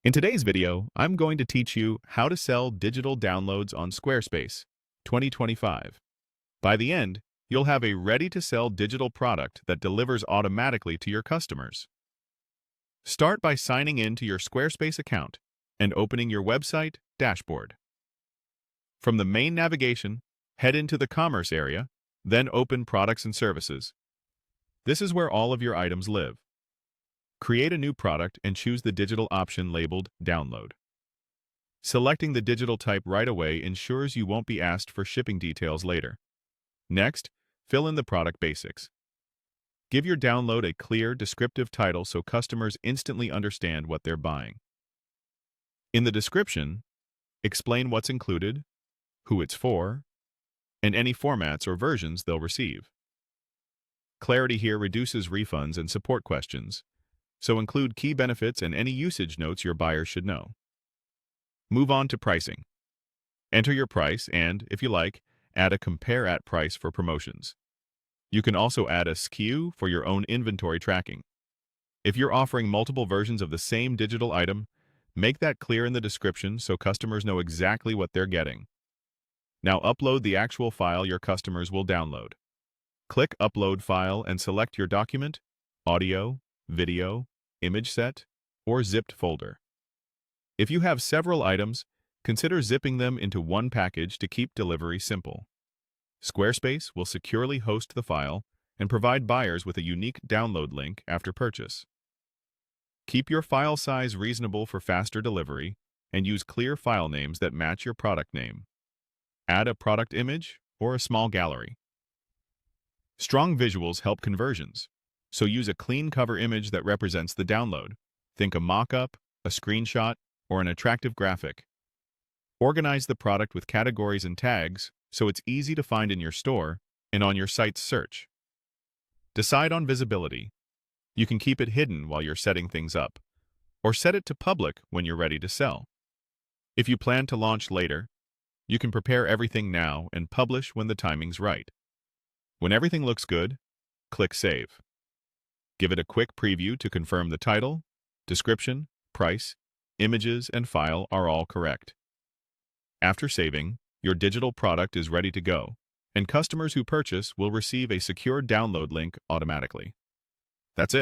In today's video, I'm going to teach you how to sell digital downloads on Squarespace 2025. By the end, you'll have a ready-to-sell digital product that delivers automatically to your customers. Start by signing in to your Squarespace account and opening your website dashboard. From the main navigation, head into the Commerce area, then open Products and Services. This is where all of your items live. Create a new product and choose the digital option labeled Download. Selecting the digital type right away ensures you won't be asked for shipping details later. Next, fill in the product basics. Give your download a clear, descriptive title so customers instantly understand what they're buying. In the description, explain what's included, who it's for, and any formats or versions they'll receive. Clarity here reduces refunds and support questions, so include key benefits and any usage notes your buyers should know. Move on to pricing. Enter your price and, if you like, add a compare at price for promotions. You can also add a SKU for your own inventory tracking. If you're offering multiple versions of the same digital item, make that clear in the description so customers know exactly what they're getting. Now upload the actual file your customers will download. Click Upload File and select your document, audio, video, image set, or zipped folder. If you have several items, consider zipping them into one package to keep delivery simple. Squarespace will securely host the file and provide buyers with a unique download link after purchase. Keep your file size reasonable for faster delivery and use clear file names that match your product name. Add a product image or a small gallery. Strong visuals help conversions, so use a clean cover image that represents the download. Think a mock-up, a screenshot, or an attractive graphic. Organize the product with categories and tags so it's easy to find in your store and on your site's search. Decide on visibility. You can keep it hidden while you're setting things up, or set it to public when you're ready to sell. If you plan to launch later, you can prepare everything now and publish when the timing's right. When everything looks good, click Save. Give it a quick preview to confirm the title, description, price, images, and file are all correct. After saving, your digital product is ready to go, and customers who purchase will receive a secure download link automatically. That's it.